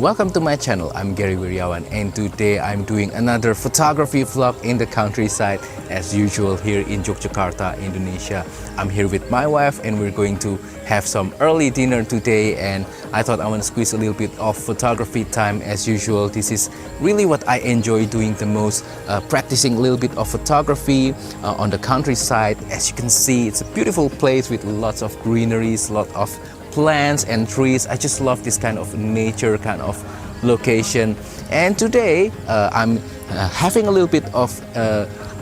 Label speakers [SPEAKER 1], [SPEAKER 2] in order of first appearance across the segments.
[SPEAKER 1] Welcome to my channel. I'm Gary Wiryawan and today I'm doing another photography vlog in the countryside as usual here in Yogyakarta, Indonesia. I'm here with my wife and we're going to have some early dinner today, and I thought I want to squeeze a little bit of photography time as usual. This is really what I enjoy doing the most, practicing a little bit of photography on the countryside. As you can see, it's a beautiful place with lots of greeneries, lot of plants and trees. I just love this kind of nature kind of location. And today I'm having a little bit of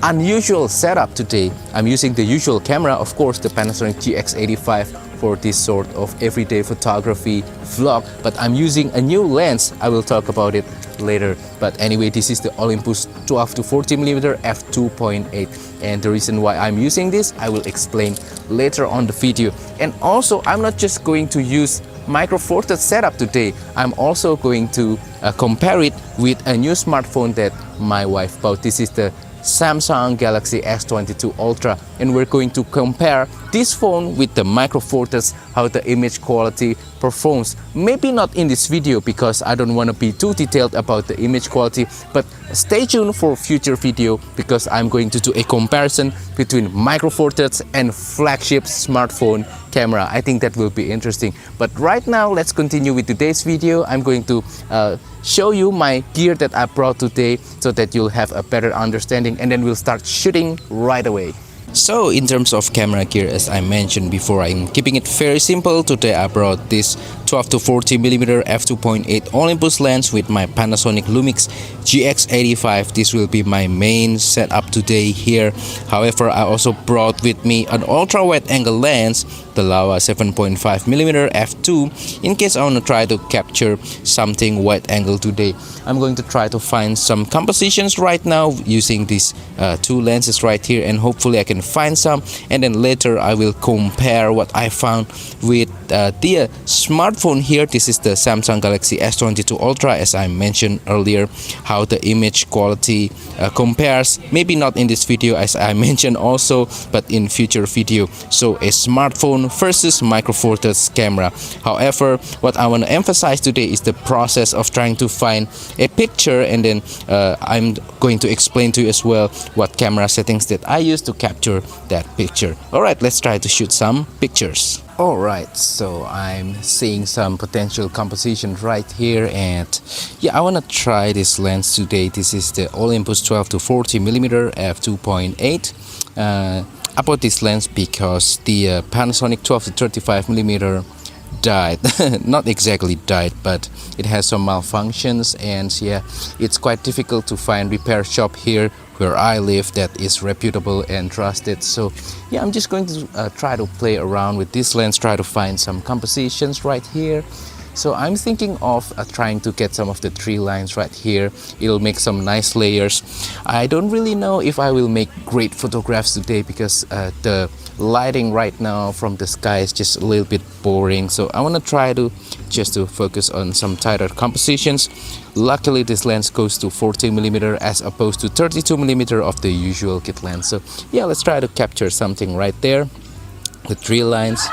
[SPEAKER 1] unusual setup today. I'm using the usual camera, of course, the Panasonic GX85 for this sort of everyday photography vlog, but I'm using a new lens. I will talk about it later. But anyway, this is the Olympus 12 to 40mm f2.8, and the reason why I'm using this I will explain later on the video. And also, I'm not just going to use micro four thirds setup today. I'm also going to compare it with a new smartphone that my wife bought. This is the Samsung Galaxy S22 Ultra, and we're going to compare this phone with the micro four thirds, how the image quality performs. Maybe not in this video because I don't want to be too detailed about the image quality, but stay tuned for future video because I'm going to do a comparison between micro four thirds and flagship smartphone camera. I think that will be interesting. But right now, let's continue with today's video. I'm going to show you my gear that I brought today so that you'll have a better understanding, and then we'll start shooting right away. So in terms of camera gear, as I mentioned before, I'm keeping it very simple. Today I brought this 12 to 40mm f2.8 Olympus lens with my Panasonic Lumix GX85. This will be my main setup today here. However, I also brought with me an ultra wide angle lens, the Laowa 7.5mm f2, in case I want to try to capture something wide angle today. I'm going to try to find some compositions right now using these two lenses right here, and hopefully I can find some, and then later I will compare what I found with the smartphone here. This is the Samsung Galaxy S22 Ultra, as I mentioned earlier, how the image quality compares. Maybe not in this video as I mentioned also, but in future video. So a smartphone versus micro four thirds camera. However, what I want to emphasize today is the process of trying to find a picture, and then I'm going to explain to you as well what camera settings that I use to capture that picture. Alright, let's try to shoot some pictures. Alright, so I'm seeing some potential compositions right here, and yeah, I want to try this lens today. This is the Olympus 12 to 40mm f2.8. I bought this lens because the Panasonic 12 to 35mm died. Not exactly died, but it has some malfunctions, and yeah, it's quite difficult to find repair shop here where I live that is reputable and trusted. So yeah, I'm just going to try to play around with this lens, try to find some compositions right here. So I'm thinking of trying to get some of the tree lines right here. It'll make some nice layers. I don't really know if I will make great photographs today because the lighting right now from the sky is just a little bit boring. So I want to try to just to focus on some tighter compositions. Luckily, this lens goes to 40mm as opposed to 32mm of the usual kit lens. So yeah, let's try to capture something right there. The tree lines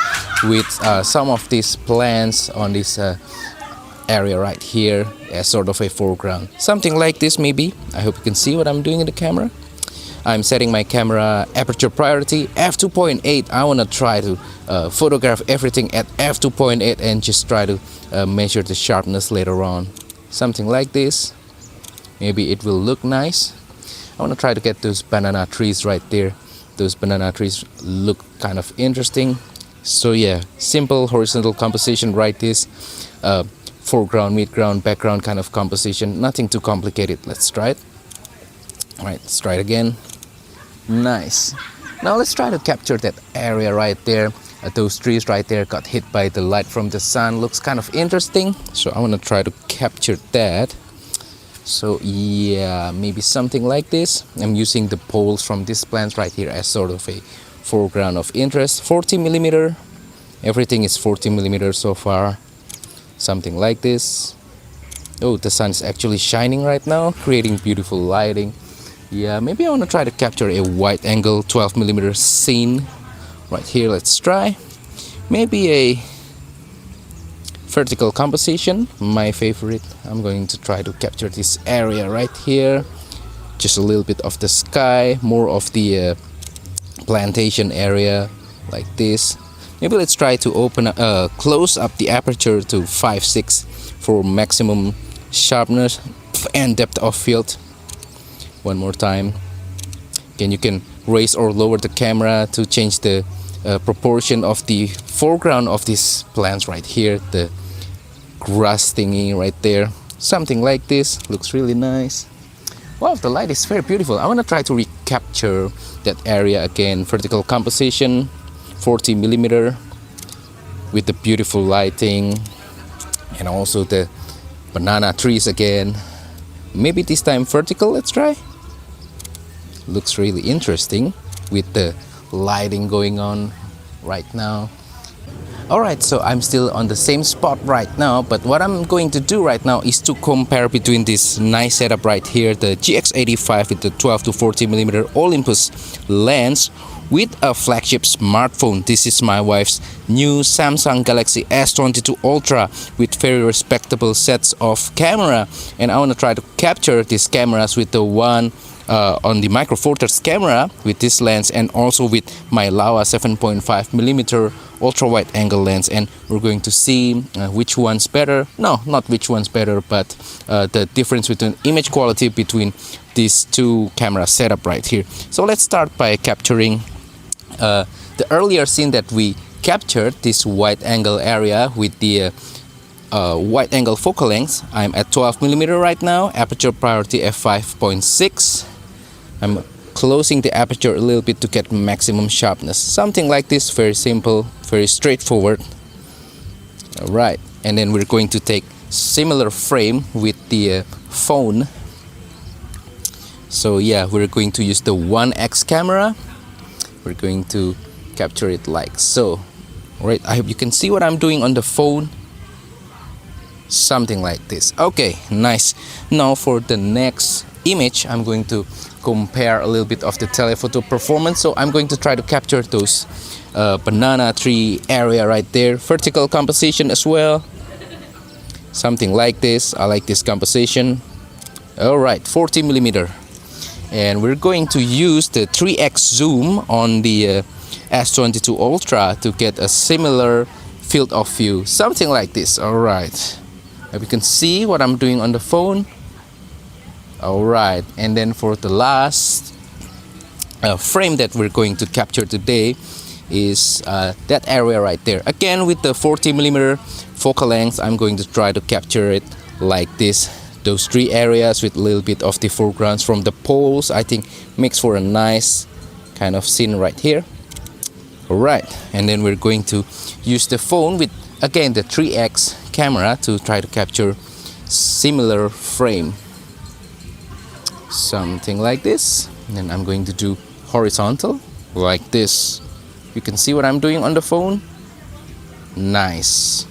[SPEAKER 1] with some of these plants on this area right here as sort of a foreground. Something like this maybe. I hope you can see what I'm doing in the camera. I'm setting my camera aperture priority f2.8. I want to try to photograph everything at f2.8 and just try to measure the sharpness later on. Something like this. Maybe it will look nice. I want to try to get those banana trees right there. Those banana trees look kind of interesting. So yeah, simple horizontal composition right this. Foreground, midground, background kind of composition. Nothing too complicated. Let's try it. Alright, let's try it again. Nice. Now let's try to capture that area right there. Those trees right there got hit by the light from the sun. Looks kind of interesting. So I want to try to capture that. So yeah, maybe something like this. I'm using the poles from these plants right here as sort of a foreground of interest. 40mm. Everything is 40mm so far. Something like this. Oh, the sun is actually shining right now, creating beautiful lighting. Yeah, maybe I want to try to capture a wide angle 12mm scene right here. Let's try. Maybe a vertical composition, my favorite. I'm going to try to capture this area right here, just a little bit of the sky, more of the plantation area like this. Maybe let's try to close up the aperture to 5.6 for maximum sharpness and depth of field. One more time. Again, you can raise or lower the camera to change the proportion of the foreground of these plants right here, the grass thingy right there, something like this. Looks really nice. Wow, the light is very beautiful. I want to try to recapture that area again. Vertical composition, 40mm, with the beautiful lighting, and also the banana trees again. Maybe this time vertical. Let's try. Looks really interesting with the lighting going on right now. Alright, so I'm still on the same spot right now, but what I'm going to do right now is to compare between this nice setup right here, the GX85 with the 12 to 40mm Olympus lens, with a flagship smartphone. This is my wife's new Samsung Galaxy S22 Ultra with very respectable sets of camera, and I want to try to capture these cameras with the one on the micro four thirds camera with this lens, and also with my Laowa 7.5mm ultra wide angle lens, and we're going to see which one's better. No, not which one's better, but the difference between image quality between these two camera setup right here. So let's start by capturing the earlier scene that we captured, this wide angle area with the wide angle focal length. I'm at 12mm right now, aperture priority f5.6. I'm closing the aperture a little bit to get maximum sharpness. Something like this, very simple, very straightforward. Alright, and then we're going to take similar frame with the phone. So yeah, we're going to use the 1x camera. We're going to capture it like so. Alright, I hope you can see what I'm doing on the phone. Something like this. Okay, nice. Now for the next image, I'm going to compare a little bit of the telephoto performance. So I'm going to try to capture those banana tree area right there. Vertical composition as well. Something like this. I like this composition. Alright, 40mm. And we're going to use the 3x zoom on the S22 Ultra to get a similar field of view. Something like this. Alright. You can see what I'm doing on the phone. Alright, and then for the last frame that we're going to capture today is that area right there. Again, with the 40mm focal length, I'm going to try to capture it like this. Those three areas with a little bit of the foregrounds from the poles, I think makes for a nice kind of scene right here. Alright, and then we're going to use the phone with, again, the 3x camera to try to capture similar frame. Something like this. And then I'm going to do horizontal like this. You can see what I'm doing on the phone. Nice.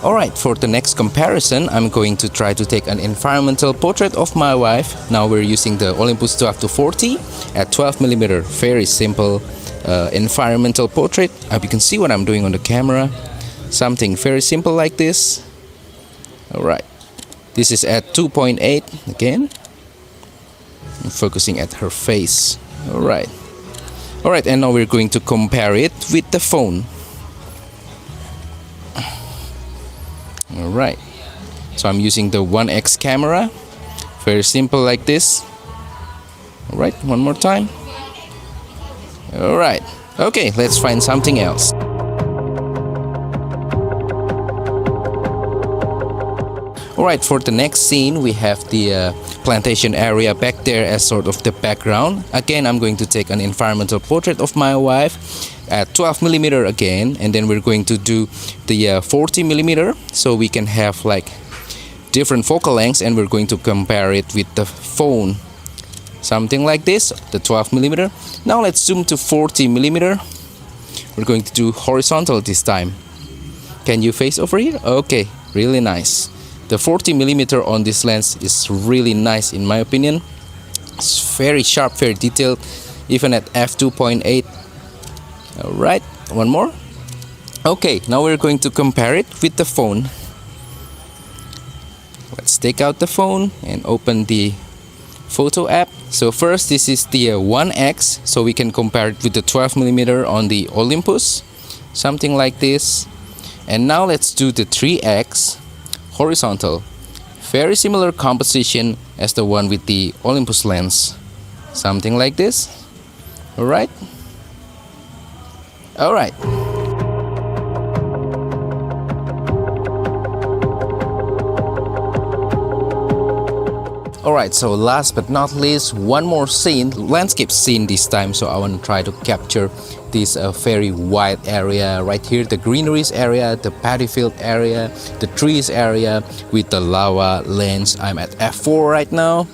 [SPEAKER 1] Alright, for the next comparison, I'm going to try to take an environmental portrait of my wife. Now we're using the Olympus 12 to 40 at 12mm. Very simple environmental portrait. You can see what I'm doing on the camera. Something very simple like this. Alright, this is at 2.8 again. I'm focusing at her face. Alright. Alright, and now we're going to compare it with the phone. Alright, so I'm using the 1x camera. Very simple like this. Alright, one more time. Alright, okay, let's find something else. Alright, for the next scene, we have the plantation area back there as sort of the background. Again, I'm going to take an environmental portrait of my wife at 12mm again, and then we're going to do the 40mm, so we can have like different focal lengths, and we're going to compare it with the phone. Something like this, the 12mm. Now let's zoom to 40mm. We're going to do horizontal this time. Can you face over here? Okay, really nice. The 40mm on this lens is really nice in my opinion. It's very sharp, very detailed, even at f2.8. Alright, one more. Okay, now we're going to compare it with the phone. Let's take out the phone and open the photo app. So first, this is the 1x, so we can compare it with the 12mm on the Olympus, something like this. And now let's do the 3x horizontal. Very similar composition as the one with the Olympus lens, something like this. Alright. Alright, so last but not least, one more scene, landscape scene this time. So I want to try to capture this very wide area right here, the greeneries area, the paddy field area, the trees area with the lava lens. I'm at f4 right now,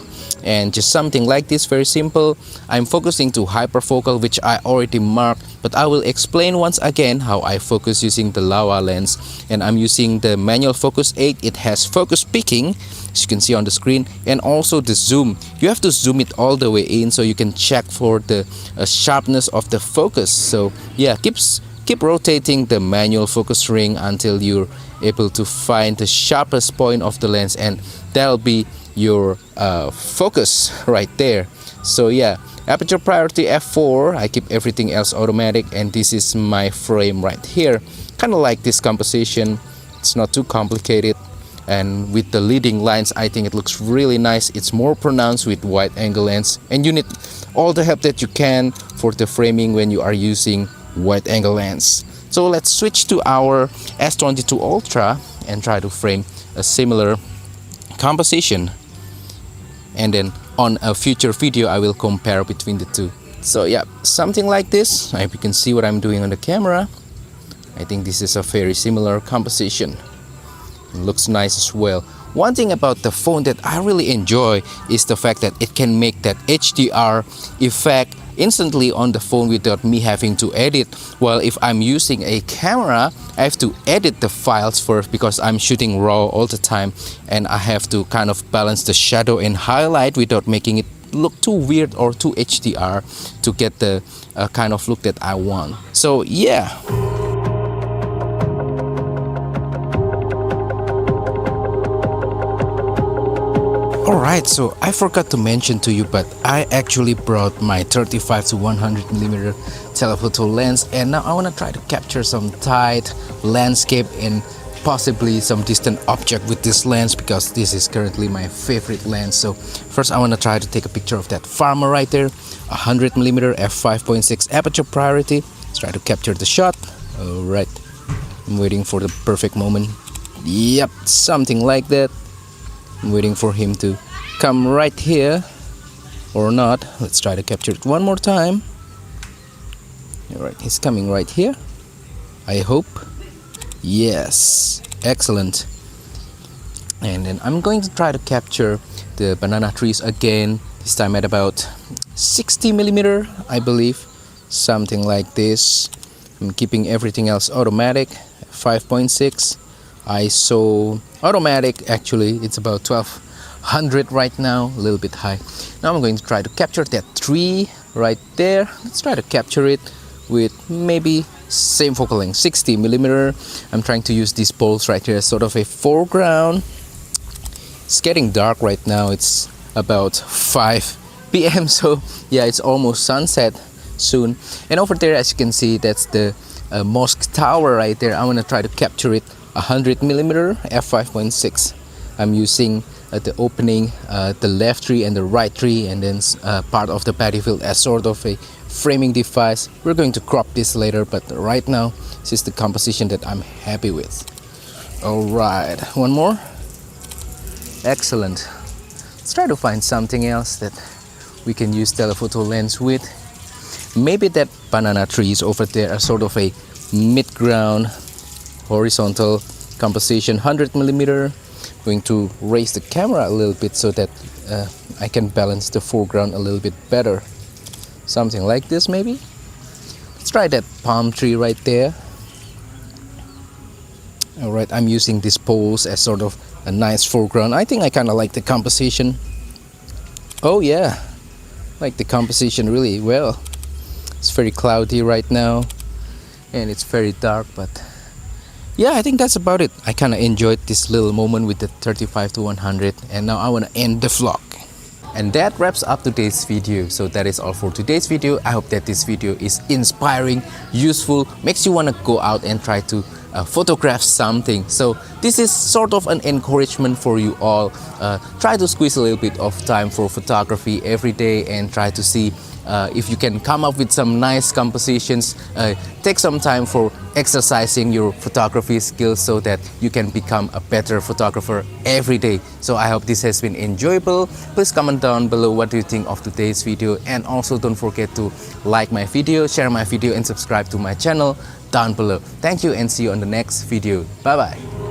[SPEAKER 1] and just something like this, very simple. I'm focusing to hyperfocal, which I already marked, but I will explain once again how I focus using the lava lens. And I'm using the manual focus 8. It has focus peaking, as you can see on the screen, and also the zoom. You have to zoom it all the way in so you can check for the sharpness of the focus. So yeah, keep rotating the manual focus ring until you're able to find the sharpest point of the lens, and that'll be your focus right there. So yeah, aperture priority f4. I keep everything else automatic, and this is my frame right here. Kind of like this composition. It's not too complicated, and with the leading lines, I think it looks really nice. It's more pronounced with wide angle lens, and you need all the help that you can for the framing when you are using wide angle lens. So let's switch to our S22 Ultra and try to frame a similar composition, and then on a future video I will compare between the two. So yeah, something like this. I hope you can see what I'm doing on the camera. I think this is a very similar composition. It looks nice as well. One thing about the phone that I really enjoy is the fact that it can make that HDR effect instantly on the phone without me having to edit. While if I'm using a camera, I have to edit the files first because I'm shooting raw all the time, and I have to kind of balance the shadow and highlight without making it look too weird or too HDR to get the kind of look that I want. So yeah. Alright, so I forgot to mention to you, but I actually brought my 35 to 100mm telephoto lens, and now I want to try to capture some tight landscape and possibly some distant object with this lens, because this is currently my favorite lens. So first I want to try to take a picture of that farmer right there. 100mm f5.6 aperture priority. Let's try to capture the shot. Alright, I'm waiting for the perfect moment. Yep, something like that. I'm waiting for him to come right here or not. Let's try to capture it one more time. Alright, he's coming right here, I hope. Yes, excellent. And then I'm going to try to capture the banana trees again, this time at about 60mm, I believe, something like this. I'm keeping everything else automatic, 5.6 ISO automatic. Actually it's about 1200 right now, a little bit high. Now I'm going to try to capture that tree right there. Let's try to capture it with maybe same focal length, 60mm. I'm trying to use these poles right here as sort of a foreground. It's getting dark right now. It's about 5 p.m. so yeah, it's almost sunset soon. And over there, as you can see, that's the mosque tower right there. I want to try to capture it 100mm f5.6. I'm using the opening, the left tree and the right tree, and then part of the paddy field as sort of a framing device. We're going to crop this later, but right now this is the composition that I'm happy with. Alright, one more. Excellent. Let's try to find something else that we can use telephoto lens with. Maybe that banana trees over there are sort of a mid-ground horizontal composition, 100mm. Going to raise the camera a little bit so that I can balance the foreground a little bit better. Something like this maybe. Let's try that palm tree right there. Alright, I'm using these poles as sort of a nice foreground. I think I kind of like the composition. Oh yeah, like the composition really well. It's very cloudy right now and it's very dark, but yeah, I think that's about it. I kind of enjoyed this little moment with the 35 to 100, and now I want to end the vlog. And that wraps up today's video. So that is all for today's video. I hope that this video is inspiring, useful, makes you want to go out and try to photograph something. So this is sort of an encouragement for you all. Try to squeeze a little bit of time for photography every day and try to see if you can come up with some nice compositions. Take some time for exercising your photography skills so that you can become a better photographer every day. So I hope this has been enjoyable. Please comment down below what do you think of today's video, and also don't forget to like my video, share my video, and subscribe to my channel down below. Thank you and see you on the next video. Bye bye.